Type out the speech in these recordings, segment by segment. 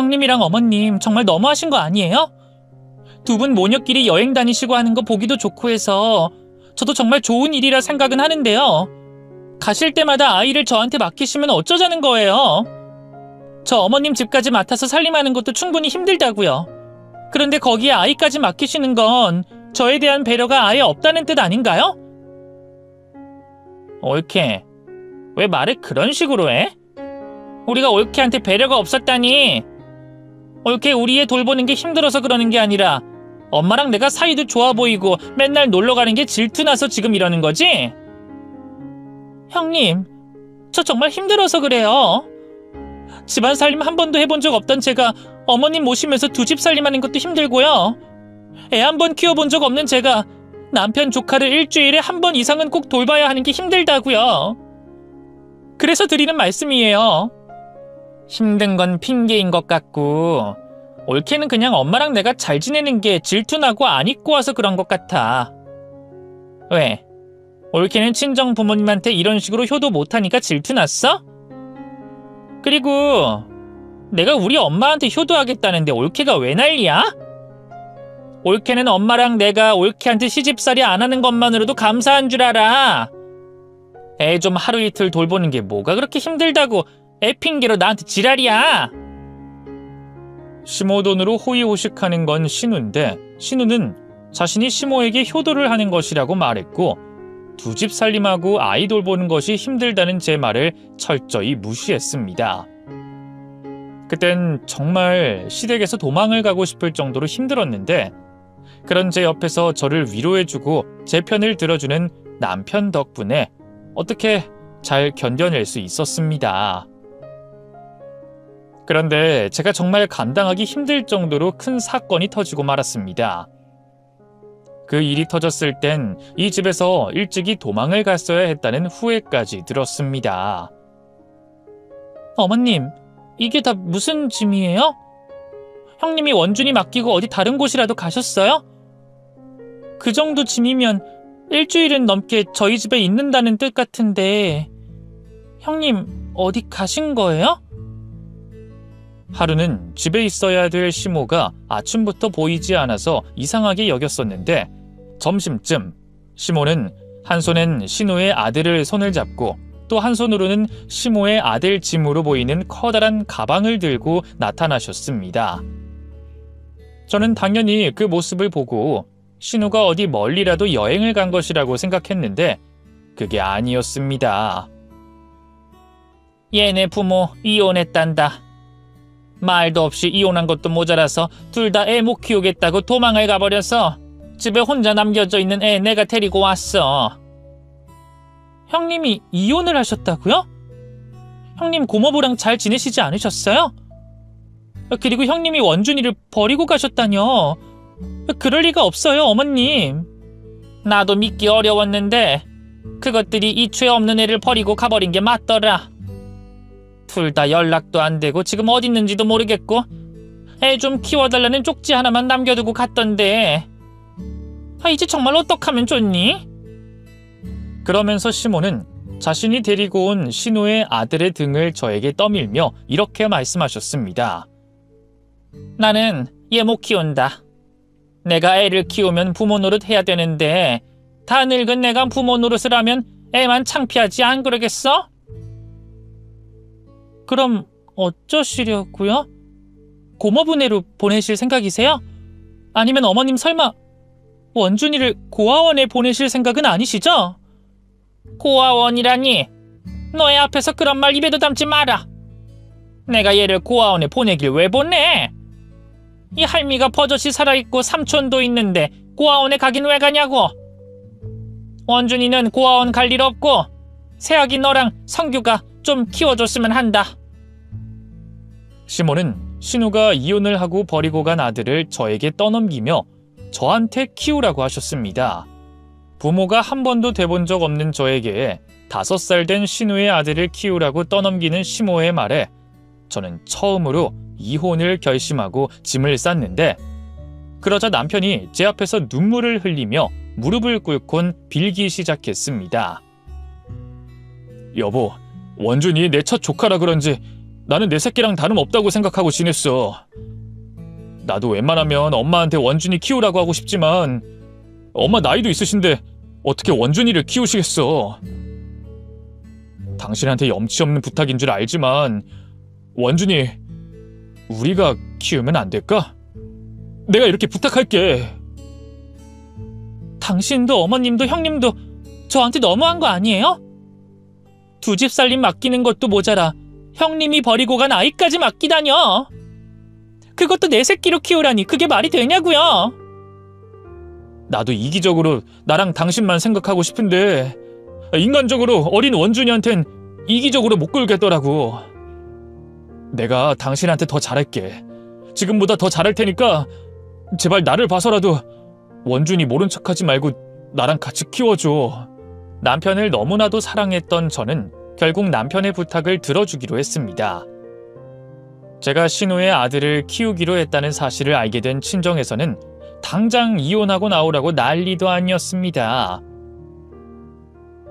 형님이랑 어머님 정말 너무하신 거 아니에요? 두 분 모녀끼리 여행 다니시고 하는 거 보기도 좋고 해서 저도 정말 좋은 일이라 생각은 하는데요. 가실 때마다 아이를 저한테 맡기시면 어쩌자는 거예요? 저 어머님 집까지 맡아서 살림하는 것도 충분히 힘들다고요. 그런데 거기에 아이까지 맡기시는 건 저에 대한 배려가 아예 없다는 뜻 아닌가요? 올케, 왜 말을 그런 식으로 해? 우리가 올케한테 배려가 없었다니. 올케 우리 애 돌보는 게 힘들어서 그러는 게 아니라 엄마랑 내가 사이도 좋아 보이고 맨날 놀러 가는 게 질투나서 지금 이러는 거지? 형님, 저 정말 힘들어서 그래요. 집안 살림 한 번도 해본 적 없던 제가 어머님 모시면서 두 집 살림하는 것도 힘들고요. 애 한 번 키워본 적 없는 제가 남편 조카를 일주일에 한 번 이상은 꼭 돌봐야 하는 게 힘들다고요. 그래서 드리는 말씀이에요. 힘든 건 핑계인 것 같고 올케는 그냥 엄마랑 내가 잘 지내는 게 질투나고 안 입고 와서 그런 것 같아. 왜? 올케는 친정 부모님한테 이런 식으로 효도 못하니까 질투났어? 그리고 내가 우리 엄마한테 효도하겠다는데 올케가 왜 난리야? 올케는 엄마랑 내가 올케한테 시집살이 안 하는 것만으로도 감사한 줄 알아. 애 좀 하루 이틀 돌보는 게 뭐가 그렇게 힘들다고 애 핑계로 나한테 지랄이야. 시모 돈으로 호의호식하는 건 신우인데 신우는 자신이 시모에게 효도를 하는 것이라고 말했고 두 집 살림하고 아이 돌보는 것이 힘들다는 제 말을 철저히 무시했습니다. 그땐 정말 시댁에서 도망을 가고 싶을 정도로 힘들었는데 그런 제 옆에서 저를 위로해주고 제 편을 들어주는 남편 덕분에 어떻게 잘 견뎌낼 수 있었습니다. 그런데 제가 정말 감당하기 힘들 정도로 큰 사건이 터지고 말았습니다. 그 일이 터졌을 땐 이 집에서 일찍이 도망을 갔어야 했다는 후회까지 들었습니다. 어머님, 이게 다 무슨 짐이에요? 형님이 원준이 맡기고 어디 다른 곳이라도 가셨어요? 그 정도 짐이면 일주일은 넘게 저희 집에 있는다는 뜻 같은데 형님 어디 가신 거예요? 하루는 집에 있어야 될 시모가 아침부터 보이지 않아서 이상하게 여겼었는데 점심쯤 시모는 한 손엔 신우의 아들을 손을 잡고 또 한 손으로는 시모의 아들 짐으로 보이는 커다란 가방을 들고 나타나셨습니다. 저는 당연히 그 모습을 보고 신우가 어디 멀리라도 여행을 간 것이라고 생각했는데 그게 아니었습니다. 얘네 부모 이혼했단다. 말도 없이 이혼한 것도 모자라서 둘 다 애 못 키우겠다고 도망을 가버려서 집에 혼자 남겨져 있는 애 내가 데리고 왔어. 형님이 이혼을 하셨다고요? 형님 고모부랑 잘 지내시지 않으셨어요? 그리고 형님이 원준이를 버리고 가셨다뇨. 그럴 리가 없어요, 어머님. 나도 믿기 어려웠는데 그것들이 이 죄 없는 애를 버리고 가버린 게 맞더라. 둘 다 연락도 안 되고 지금 어디 있는지도 모르겠고 애 좀 키워달라는 쪽지 하나만 남겨두고 갔던데 이제 정말 어떡하면 좋니? 그러면서 시모는 자신이 데리고 온 신우의 아들의 등을 저에게 떠밀며 이렇게 말씀하셨습니다. 나는 얘 못 키운다. 내가 애를 키우면 부모 노릇 해야 되는데 다 늙은 내가 부모 노릇을 하면 애만 창피하지 안 그러겠어? 그럼 어쩌시려고요? 고모부네로 보내실 생각이세요? 아니면 어머님 설마 원준이를 고아원에 보내실 생각은 아니시죠? 고아원이라니? 너의 앞에서 그런 말 입에도 담지 마라. 내가 얘를 고아원에 보내길 왜 보내? 이 할미가 버젓이 살아있고 삼촌도 있는데 고아원에 가긴 왜 가냐고. 원준이는 고아원 갈 일 없고 새아기 너랑 성규가 좀 키워줬으면 한다. 시모는 신우가 이혼을 하고 버리고 간 아들을 저에게 떠넘기며 저한테 키우라고 하셨습니다. 부모가 한 번도 돼본 적 없는 저에게 5살 된 신우의 아들을 키우라고 떠넘기는 시모의 말에 저는 처음으로 이혼을 결심하고 짐을 쌌는데 그러자 남편이 제 앞에서 눈물을 흘리며 무릎을 꿇곤 빌기 시작했습니다. 여보, 원준이 내 첫 조카라 그런지 나는 내 새끼랑 다름없다고 생각하고 지냈어. 나도 웬만하면 엄마한테 원준이 키우라고 하고 싶지만 엄마 나이도 있으신데 어떻게 원준이를 키우시겠어. 당신한테 염치 없는 부탁인 줄 알지만 원준이 우리가 키우면 안 될까? 내가 이렇게 부탁할게. 당신도 어머님도 형님도 저한테 너무한 거 아니에요? 두 집 살림 맡기는 것도 모자라 형님이 버리고 간 아이까지 맡기다녀. 그것도 내 새끼로 키우라니 그게 말이 되냐고요. 나도 이기적으로 나랑 당신만 생각하고 싶은데 인간적으로 어린 원준이한텐 이기적으로 못 굴겠더라고. 내가 당신한테 더 잘할게. 지금보다 더 잘할 테니까 제발 나를 봐서라도 원준이 모른 척하지 말고 나랑 같이 키워줘. 남편을 너무나도 사랑했던 저는 결국 남편의 부탁을 들어주기로 했습니다. 제가 신우의 아들을 키우기로 했다는 사실을 알게 된 친정에서는 당장 이혼하고 나오라고 난리도 아니었습니다.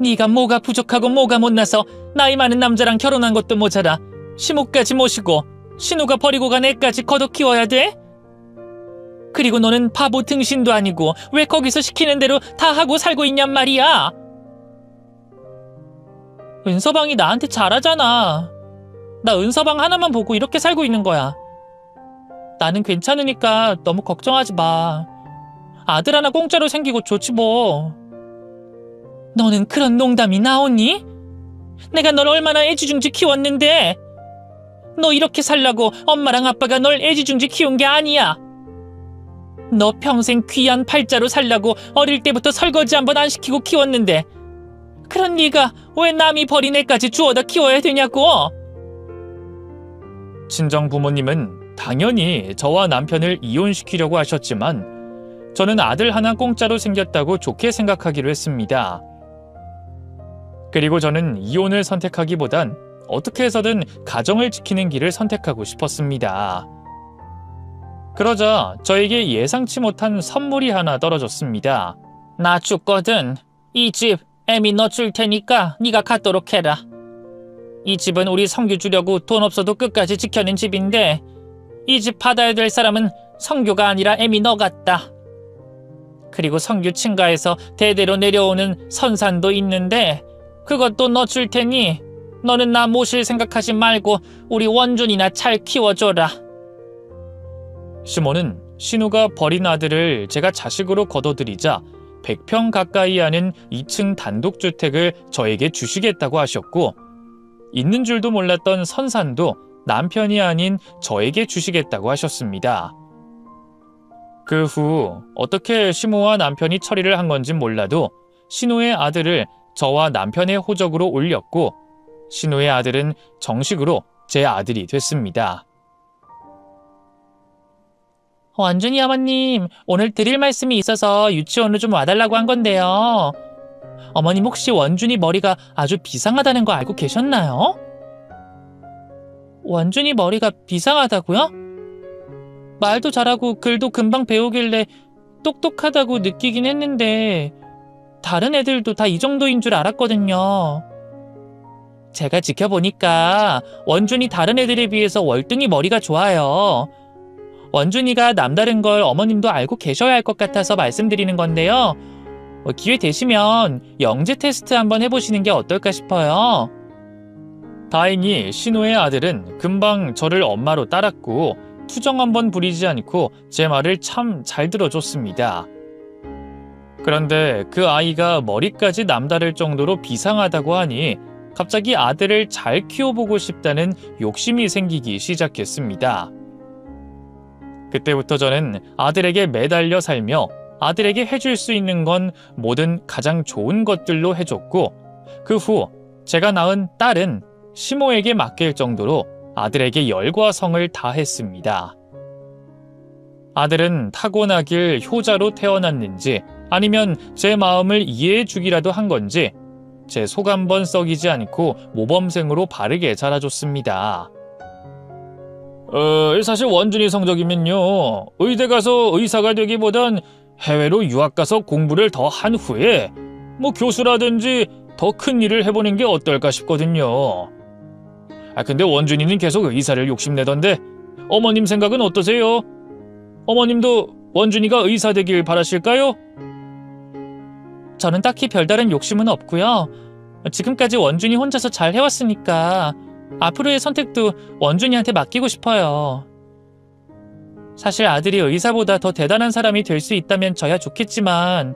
네가 뭐가 부족하고 뭐가 못나서 나이 많은 남자랑 결혼한 것도 모자라 시모까지 모시고 신우가 버리고 간 애까지 걷어 키워야 돼? 그리고 너는 바보 등신도 아니고 왜 거기서 시키는 대로 다 하고 살고 있냔 말이야. 은서방이 나한테 잘하잖아. 나 은서방 하나만 보고 이렇게 살고 있는 거야. 나는 괜찮으니까 너무 걱정하지 마. 아들 하나 공짜로 생기고 좋지 뭐. 너는 그런 농담이 나오니? 내가 널 얼마나 애지중지 키웠는데. 너 이렇게 살라고 엄마랑 아빠가 널 애지중지 키운 게 아니야. 너 평생 귀한 팔자로 살라고 어릴 때부터 설거지 한 번 안 시키고 키웠는데 그런 네가 왜 남이 버린 애까지 주워다 키워야 되냐고. 친정 부모님은 당연히 저와 남편을 이혼시키려고 하셨지만 저는 아들 하나 공짜로 생겼다고 좋게 생각하기로 했습니다. 그리고 저는 이혼을 선택하기보단 어떻게 해서든 가정을 지키는 길을 선택하고 싶었습니다. 그러자 저에게 예상치 못한 선물이 하나 떨어졌습니다. 나 죽거든. 이 집 애미 너 줄 테니까 네가 갖도록 해라. 이 집은 우리 성규 주려고 돈 없어도 끝까지 지켜낸 집인데 이 집 받아야 될 사람은 성규가 아니라 애미 너 같다. 그리고 성규 친가에서 대대로 내려오는 선산도 있는데 그것도 너 줄 테니 너는 나 모실 생각하지 말고 우리 원준이나 잘 키워줘라. 시모는 신우가 버린 아들을 제가 자식으로 거둬들이자 100평 가까이 하는 2층 단독주택을 저에게 주시겠다고 하셨고 있는 줄도 몰랐던 선산도 남편이 아닌 저에게 주시겠다고 하셨습니다. 그 후 어떻게 시모와 남편이 처리를 한 건진 몰라도 신우의 아들을 저와 남편의 호적으로 올렸고 신우의 아들은 정식으로 제 아들이 됐습니다. 원준이 어머님, 오늘 드릴 말씀이 있어서 유치원으로 좀 와달라고 한 건데요. 어머님 혹시 원준이 머리가 아주 비상하다는 거 알고 계셨나요? 원준이 머리가 비상하다고요? 말도 잘하고 글도 금방 배우길래 똑똑하다고 느끼긴 했는데 다른 애들도 다 이 정도인 줄 알았거든요. 제가 지켜보니까 원준이 다른 애들에 비해서 월등히 머리가 좋아요. 원준이가 남다른 걸 어머님도 알고 계셔야 할 것 같아서 말씀드리는 건데요. 기회 되시면 영재 테스트 한번 해보시는 게 어떨까 싶어요. 다행히 신우의 아들은 금방 저를 엄마로 따랐고 투정 한번 부리지 않고 제 말을 참 잘 들어줬습니다. 그런데 그 아이가 머리까지 남다를 정도로 비상하다고 하니 갑자기 아들을 잘 키워보고 싶다는 욕심이 생기기 시작했습니다. 그때부터 저는 아들에게 매달려 살며 아들에게 해줄 수 있는 건 뭐든 가장 좋은 것들로 해줬고 그 후 제가 낳은 딸은 시모에게 맡길 정도로 아들에게 열과 성을 다했습니다. 아들은 타고나길 효자로 태어났는지 아니면 제 마음을 이해해 주기라도 한 건지 제 속 한 번 썩이지 않고 모범생으로 바르게 자라줬습니다. 사실 원준이 성적이면요. 의대 가서 의사가 되기보단 해외로 유학 가서 공부를 더 한 후에 교수라든지 더 큰 일을 해보는 게 어떨까 싶거든요. 근데 원준이는 계속 의사를 욕심내던데 어머님 생각은 어떠세요? 어머님도 원준이가 의사 되길 바라실까요? 저는 딱히 별다른 욕심은 없고요. 지금까지 원준이 혼자서 잘 해왔으니까 앞으로의 선택도 원준이한테 맡기고 싶어요. 사실 아들이 의사보다 더 대단한 사람이 될 수 있다면 저야 좋겠지만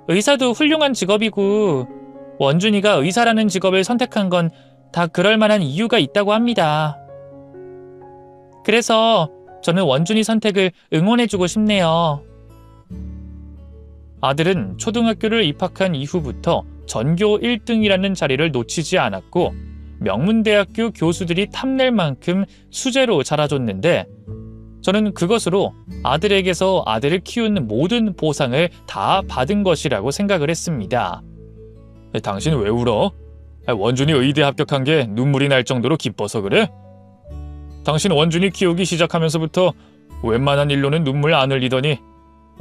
의사도 훌륭한 직업이고 원준이가 의사라는 직업을 선택한 건 다 그럴 만한 이유가 있다고 합니다. 그래서 저는 원준이 선택을 응원해주고 싶네요. 아들은 초등학교를 입학한 이후부터 전교 1등이라는 자리를 놓치지 않았고 명문대학교 교수들이 탐낼 만큼 수재로 자라줬는데 저는 그것으로 아들에게서 아들을 키우는 모든 보상을 다 받은 것이라고 생각을 했습니다. 당신 왜 울어? 원준이 의대 합격한 게 눈물이 날 정도로 기뻐서 그래? 당신 원준이 키우기 시작하면서부터 웬만한 일로는 눈물 안 흘리더니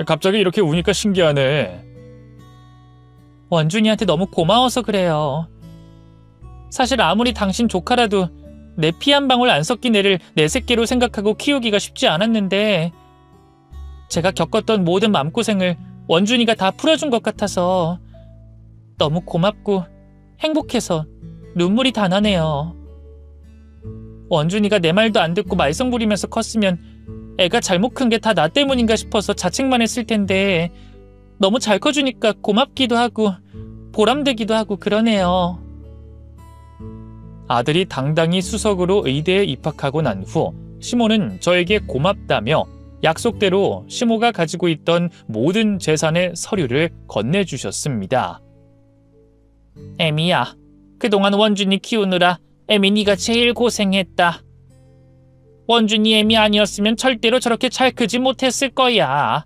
갑자기 이렇게 우니까 신기하네. 원준이한테 너무 고마워서 그래요. 사실 아무리 당신 조카라도 내 피 한 방울 안 섞인 애를 내 새끼로 생각하고 키우기가 쉽지 않았는데 제가 겪었던 모든 마음고생을 원준이가 다 풀어준 것 같아서 너무 고맙고 행복해서 눈물이 다 나네요. 원준이가 내 말도 안 듣고 말썽 부리면서 컸으면 애가 잘못 큰 게 다 나 때문인가 싶어서 자책만 했을 텐데 너무 잘 커주니까 고맙기도 하고 보람되기도 하고 그러네요. 아들이 당당히 수석으로 의대에 입학하고 난 후 시모는 저에게 고맙다며 약속대로 시모가 가지고 있던 모든 재산의 서류를 건네주셨습니다. 애미야, 그동안 원준이 키우느라 애미 네가 제일 고생했다. 원준이 애미 아니었으면 절대로 저렇게 잘 크지 못했을 거야.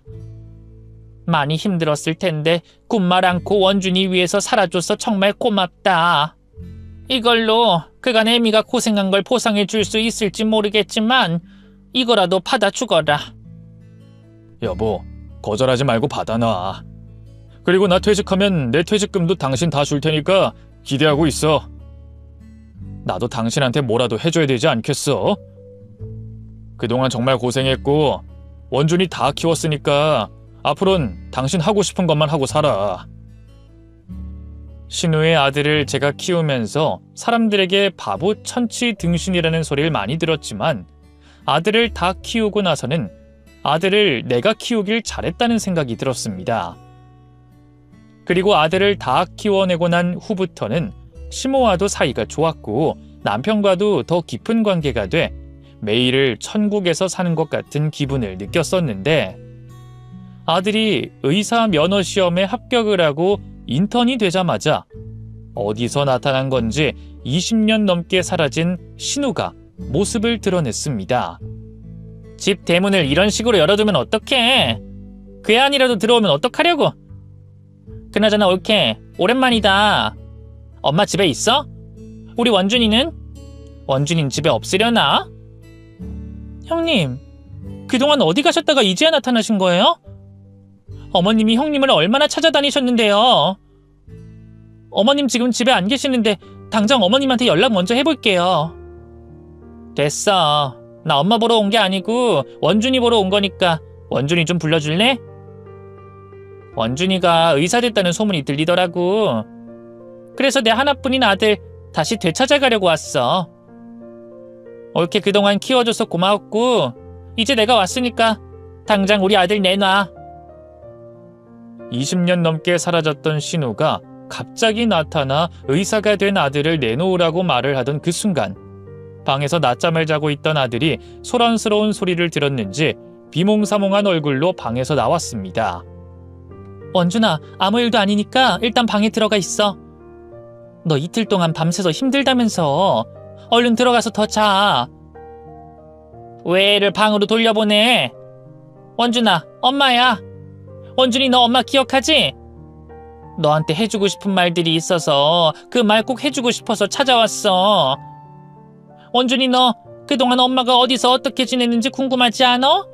많이 힘들었을 텐데 군말 않고 원준이 위해서 살아줘서 정말 고맙다. 이걸로 그간 애미가 고생한 걸 보상해 줄 수 있을지 모르겠지만 이거라도 받아 주거라. 여보, 거절하지 말고 받아놔. 그리고 나 퇴직하면 내 퇴직금도 당신 다 줄 테니까 기대하고 있어. 나도 당신한테 뭐라도 해줘야 되지 않겠어? 그동안 정말 고생했고 원준이 다 키웠으니까 앞으로는 당신 하고 싶은 것만 하고 살아. 신우의 아들을 제가 키우면서 사람들에게 바보 천치 등신이라는 소리를 많이 들었지만 아들을 다 키우고 나서는 아들을 내가 키우길 잘했다는 생각이 들었습니다. 그리고 아들을 다 키워내고 난 후부터는 시모와도 사이가 좋았고 남편과도 더 깊은 관계가 돼 매일을 천국에서 사는 것 같은 기분을 느꼈었는데 아들이 의사 면허 시험에 합격을 하고 인턴이 되자마자 어디서 나타난 건지 20년 넘게 사라진 신우가 모습을 드러냈습니다. 집 대문을 이런 식으로 열어두면 어떡해? 그 안이라도 들어오면 어떡하려고? 그나저나 올케, 오랜만이다. 엄마 집에 있어? 우리 원준이는? 원준이는 집에 없으려나? 형님, 그동안 어디 가셨다가 이제야 나타나신 거예요? 어머님이 형님을 얼마나 찾아다니셨는데요. 어머님 지금 집에 안 계시는데 당장 어머님한테 연락 먼저 해볼게요. 됐어. 나 엄마 보러 온 게 아니고 원준이 보러 온 거니까 원준이 좀 불러줄래? 원준이가 의사 됐다는 소문이 들리더라고. 그래서 내 하나뿐인 아들 다시 되찾아가려고 왔어. 옳게 그동안 키워줘서 고마웠고 이제 내가 왔으니까 당장 우리 아들 내놔. 20년 넘게 사라졌던 신우가 갑자기 나타나 의사가 된 아들을 내놓으라고 말을 하던 그 순간 방에서 낮잠을 자고 있던 아들이 소란스러운 소리를 들었는지 비몽사몽한 얼굴로 방에서 나왔습니다. 원준아, 아무 일도 아니니까 일단 방에 들어가 있어. 너 이틀 동안 밤새서 힘들다면서. 얼른 들어가서 더 자. 왜 애를 방으로 돌려보내? 원준아, 엄마야. 원준이 너 엄마 기억하지? 너한테 해주고 싶은 말들이 있어서 그 말 꼭 해주고 싶어서 찾아왔어. 원준이 너 그동안 엄마가 어디서 어떻게 지냈는지 궁금하지 않아?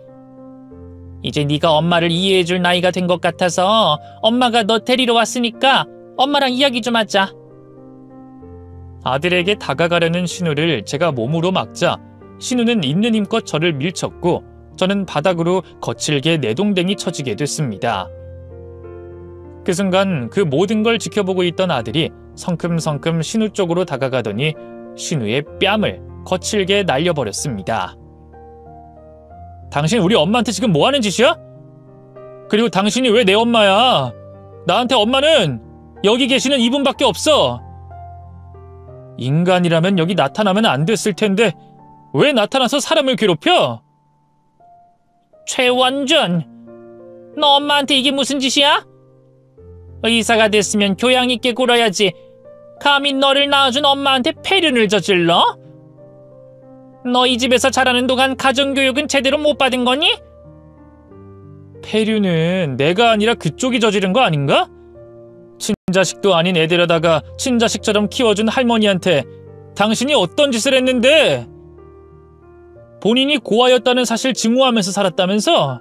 이제 네가 엄마를 이해해줄 나이가 된 것 같아서 엄마가 너 데리러 왔으니까 엄마랑 이야기 좀 하자. 아들에게 다가가려는 신우를 제가 몸으로 막자 신우는 있는 힘껏 저를 밀쳤고 저는 바닥으로 거칠게 내동댕이 쳐지게 됐습니다. 그 순간 그 모든 걸 지켜보고 있던 아들이 성큼성큼 신우 쪽으로 다가가더니 신우의 뺨을 거칠게 날려버렸습니다. 당신 우리 엄마한테 지금 뭐 하는 짓이야? 그리고 당신이 왜 내 엄마야? 나한테 엄마는 여기 계시는 이분밖에 없어. 인간이라면 여기 나타나면 안 됐을 텐데 왜 나타나서 사람을 괴롭혀? 최원준, 너 엄마한테 이게 무슨 짓이야? 의사가 됐으면 교양 있게 굴어야지. 감히 너를 낳아준 엄마한테 폐륜을 저질러? 너 이 집에서 자라는 동안 가정교육은 제대로 못 받은 거니? 폐륜은 내가 아니라 그쪽이 저지른 거 아닌가? 친자식도 아닌 애 데려다가 친자식처럼 키워준 할머니한테 당신이 어떤 짓을 했는데? 본인이 고아였다는 사실 증오하면서 살았다면서?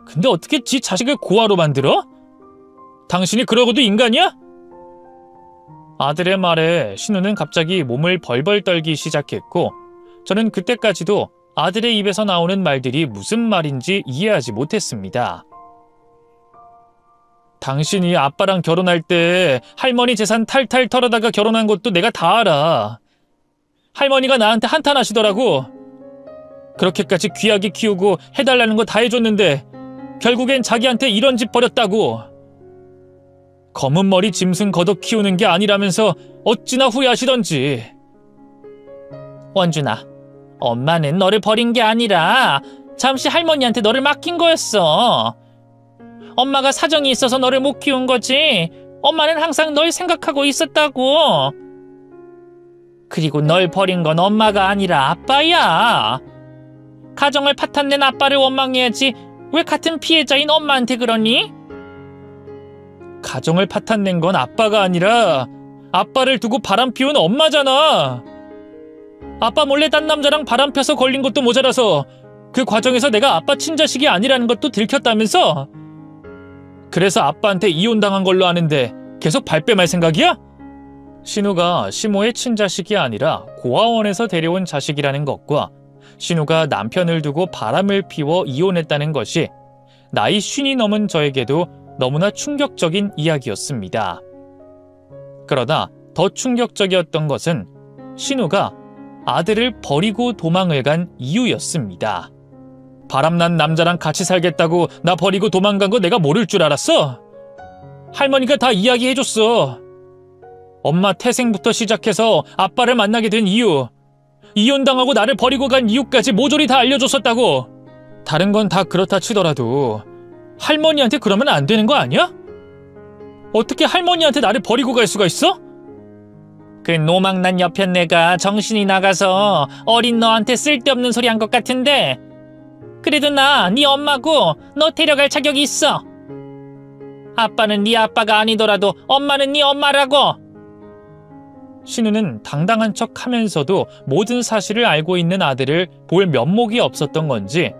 근데 어떻게 지 자식을 고아로 만들어? 당신이 그러고도 인간이야? 아들의 말에 신우는 갑자기 몸을 벌벌 떨기 시작했고 저는 그때까지도 아들의 입에서 나오는 말들이 무슨 말인지 이해하지 못했습니다. 당신이 아빠랑 결혼할 때 할머니 재산 탈탈 털어다가 결혼한 것도 내가 다 알아. 할머니가 나한테 한탄하시더라고. 그렇게까지 귀하게 키우고 해달라는 거 다 해줬는데 결국엔 자기한테 이런 짓 버렸다고. 검은 머리 짐승 거덕 키우는 게 아니라면서 어찌나 후회하시던지. 원준아, 엄마는 너를 버린 게 아니라 잠시 할머니한테 너를 맡긴 거였어. 엄마가 사정이 있어서 너를 못 키운 거지. 엄마는 항상 널 생각하고 있었다고. 그리고 널 버린 건 엄마가 아니라 아빠야. 가정을 파탄낸 아빠를 원망해야지 왜 같은 피해자인 엄마한테 그러니? 가정을 파탄낸 건 아빠가 아니라 아빠를 두고 바람 피운 엄마잖아. 아빠 몰래 딴 남자랑 바람 펴서 걸린 것도 모자라서 그 과정에서 내가 아빠 친자식이 아니라는 것도 들켰다면서? 그래서 아빠한테 이혼당한 걸로 아는데 계속 발뺌할 생각이야? 신우가 시모의 친자식이 아니라 고아원에서 데려온 자식이라는 것과 신우가 남편을 두고 바람을 피워 이혼했다는 것이 나이 50이 넘은 저에게도 너무나 충격적인 이야기였습니다. 그러나 더 충격적이었던 것은 신우가 아들을 버리고 도망을 간 이유였습니다. 바람난 남자랑 같이 살겠다고 나 버리고 도망간 거 내가 모를 줄 알았어? 할머니가 다 이야기해줬어. 엄마 태생부터 시작해서 아빠를 만나게 된 이유, 이혼당하고 나를 버리고 간 이유까지 모조리 다 알려줬었다고. 다른 건 다 그렇다 치더라도 할머니한테 그러면 안 되는 거 아니야? 어떻게 할머니한테 나를 버리고 갈 수가 있어? 그 노망난 여편 내가 정신이 나가서 어린 너한테 쓸데없는 소리 한 것 같은데 그래도 나 네 엄마고 너 데려갈 자격이 있어. 아빠는 네 아빠가 아니더라도 엄마는 네 엄마라고. 신우는 당당한 척 하면서도 모든 사실을 알고 있는 아들을 볼 면목이 없었던 건지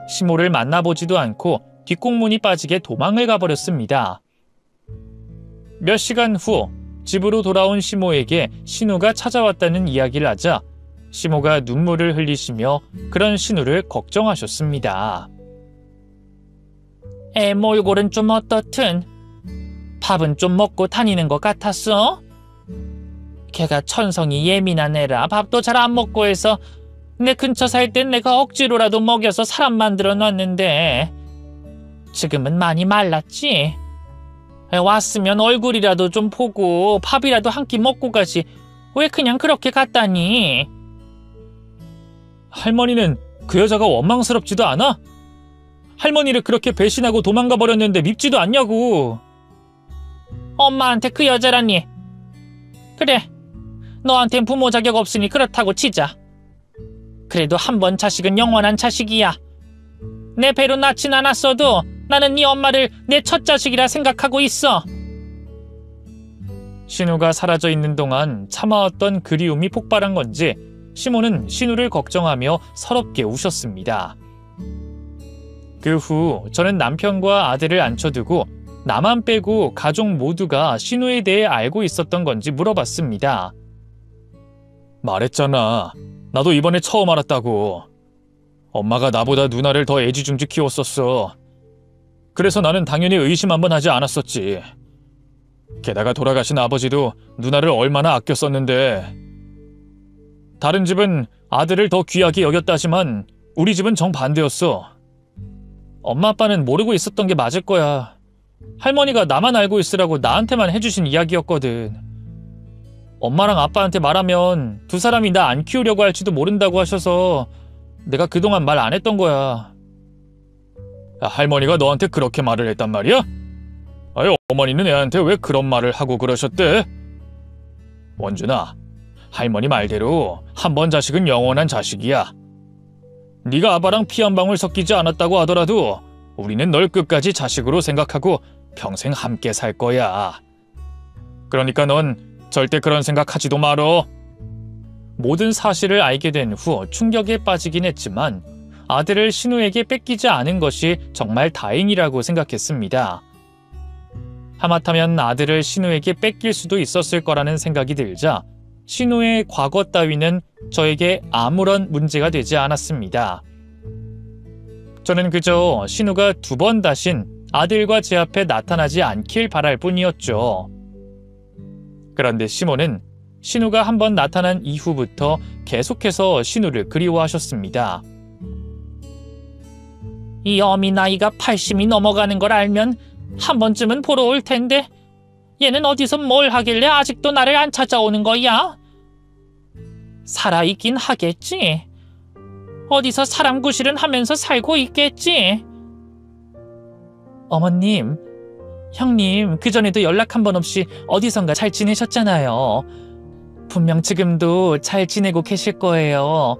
시모를 만나보지도 않고 뒷공문이 빠지게 도망을 가버렸습니다. 몇 시간 후 집으로 돌아온 시모에게 신우가 찾아왔다는 이야기를 하자 시모가 눈물을 흘리시며 그런 신우를 걱정하셨습니다. 애 몰골은 좀 어떻든 밥은 좀 먹고 다니는 것 같았어? 걔가 천성이 예민한 애라 밥도 잘 안 먹고 해서 내 근처 살 땐 내가 억지로라도 먹여서 사람 만들어 놨는데 지금은 많이 말랐지? 왔으면 얼굴이라도 좀 보고 밥이라도 한 끼 먹고 가지 왜 그냥 그렇게 갔다니? 할머니는 그 여자가 원망스럽지도 않아? 할머니를 그렇게 배신하고 도망가 버렸는데 밉지도 않냐고. 엄마한테 그 여자라니. 그래, 너한텐 부모 자격 없으니 그렇다고 치자. 그래도 한 번 자식은 영원한 자식이야. 내 배로 낳진 않았어도 나는 네 엄마를 내 첫 자식이라 생각하고 있어. 신우가 사라져 있는 동안 참아왔던 그리움이 폭발한 건지 시모는 신우를 걱정하며 서럽게 우셨습니다. 그 후 저는 남편과 아들을 앉혀두고 나만 빼고 가족 모두가 신우에 대해 알고 있었던 건지 물어봤습니다. 말했잖아. 나도 이번에 처음 알았다고. 엄마가 나보다 누나를 더 애지중지 키웠었어. 그래서 나는 당연히 의심 한번 하지 않았었지. 게다가 돌아가신 아버지도 누나를 얼마나 아꼈었는데. 다른 집은 아들을 더 귀하게 여겼다지만 우리 집은 정반대였어. 엄마 아빠는 모르고 있었던 게 맞을 거야. 할머니가 나만 알고 있으라고 나한테만 해주신 이야기였거든. 엄마랑 아빠한테 말하면 두 사람이 나 안 키우려고 할지도 모른다고 하셔서 내가 그동안 말 안 했던 거야. 할머니가 너한테 그렇게 말을 했단 말이야? 아유, 어머니는 애한테 왜 그런 말을 하고 그러셨대? 원준아, 할머니 말대로 한 번 자식은 영원한 자식이야. 네가 아바랑 피 한 방울 섞이지 않았다고 하더라도 우리는 널 끝까지 자식으로 생각하고 평생 함께 살 거야. 그러니까 넌 절대 그런 생각하지도 말어. 모든 사실을 알게 된 후 충격에 빠지긴 했지만 아들을 신우에게 뺏기지 않은 것이 정말 다행이라고 생각했습니다. 하마터면 아들을 신우에게 뺏길 수도 있었을 거라는 생각이 들자 신우의 과거 따위는 저에게 아무런 문제가 되지 않았습니다. 저는 그저 신우가 두 번 다신 아들과 제 앞에 나타나지 않길 바랄 뿐이었죠. 그런데 시몬은 신우가 한 번 나타난 이후부터 계속해서 신우를 그리워하셨습니다. 이 어미 나이가 80이 넘어가는 걸 알면 한 번쯤은 보러 올 텐데 얘는 어디서 뭘 하길래 아직도 나를 안 찾아오는 거야? 살아있긴 하겠지. 어디서 사람 구실은 하면서 살고 있겠지. 어머님, 형님 그전에도 연락 한 번 없이 어디선가 잘 지내셨잖아요. 분명 지금도 잘 지내고 계실 거예요.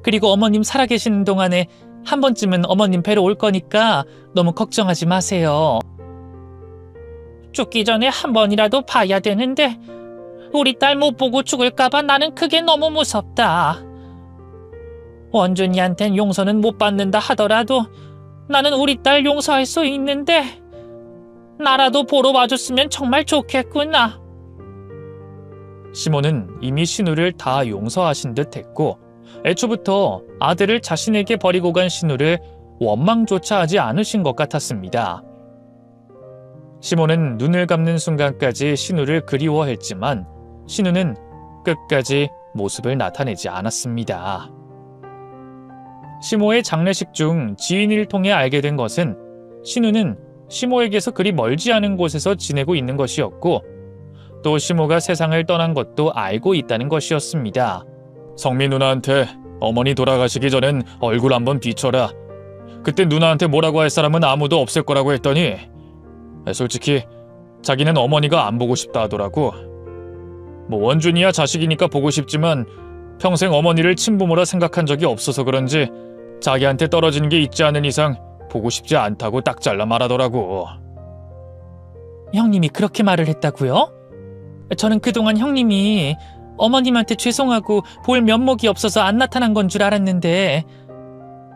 그리고 어머님 살아계시는 동안에 한 번쯤은 어머님 뵈러 올 거니까 너무 걱정하지 마세요. 죽기 전에 한 번이라도 봐야 되는데 우리 딸 못 보고 죽을까봐 나는 그게 너무 무섭다. 원준이한텐 용서는 못 받는다 하더라도 나는 우리 딸 용서할 수 있는데 나라도 보러 와줬으면 정말 좋겠구나. 시몬은 이미 신우를 다 용서하신 듯 했고 애초부터 아들을 자신에게 버리고 간 신우를 원망조차 하지 않으신 것 같았습니다. 시몬은 눈을 감는 순간까지 신우를 그리워했지만 신우는 끝까지 모습을 나타내지 않았습니다. 시모의 장례식 중 지인을 통해 알게 된 것은 신우는 시모에게서 그리 멀지 않은 곳에서 지내고 있는 것이었고 또 시모가 세상을 떠난 것도 알고 있다는 것이었습니다. 성미 누나한테 어머니 돌아가시기 전엔 얼굴 한번 비춰라. 그때 누나한테 뭐라고 할 사람은 아무도 없을 거라고 했더니 솔직히 자기는 어머니가 안 보고 싶다 하더라고. 뭐 원준이야 자식이니까 보고 싶지만 평생 어머니를 친부모라 생각한 적이 없어서 그런지 자기한테 떨어지는 게 있지 않은 이상 보고 싶지 않다고 딱 잘라 말하더라고. 형님이 그렇게 말을 했다고요? 저는 그동안 형님이 어머님한테 죄송하고 볼 면목이 없어서 안 나타난 건 줄 알았는데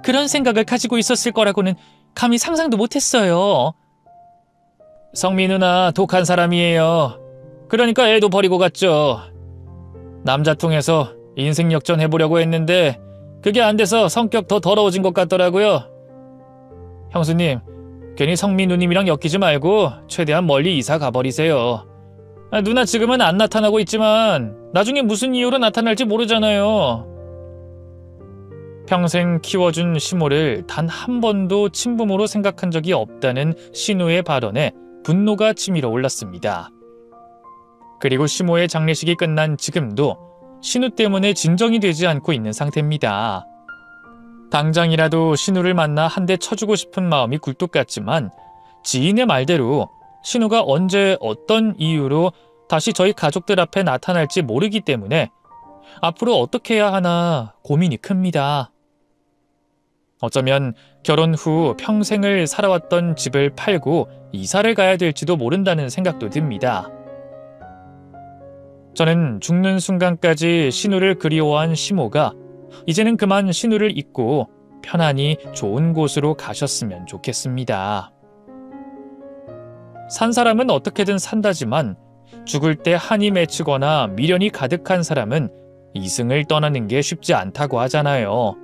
그런 생각을 가지고 있었을 거라고는 감히 상상도 못했어요. 성미 누나 독한 사람이에요. 그러니까 애도 버리고 갔죠. 남자통해서 인생 역전해보려고 했는데 그게 안 돼서 성격 더 더러워진 것 같더라고요. 형수님, 괜히 성미 누님이랑 엮이지 말고 최대한 멀리 이사 가버리세요. 누나 지금은 안 나타나고 있지만 나중에 무슨 이유로 나타날지 모르잖아요. 평생 키워준 시모를 단 한 번도 친부모로 생각한 적이 없다는 신우의 발언에 분노가 치밀어 올랐습니다. 그리고 시모의 장례식이 끝난 지금도 신우 때문에 진정이 되지 않고 있는 상태입니다. 당장이라도 신우를 만나 한 대 쳐주고 싶은 마음이 굴뚝 같지만 지인의 말대로 신우가 언제 어떤 이유로 다시 저희 가족들 앞에 나타날지 모르기 때문에 앞으로 어떻게 해야 하나 고민이 큽니다. 어쩌면 결혼 후 평생을 살아왔던 집을 팔고 이사를 가야 될지도 모른다는 생각도 듭니다. 저는 죽는 순간까지 신우를 그리워한 시모가 이제는 그만 신우를 잊고 편안히 좋은 곳으로 가셨으면 좋겠습니다. 산 사람은 어떻게든 산다지만 죽을 때 한이 맺히거나 미련이 가득한 사람은 이승을 떠나는 게 쉽지 않다고 하잖아요.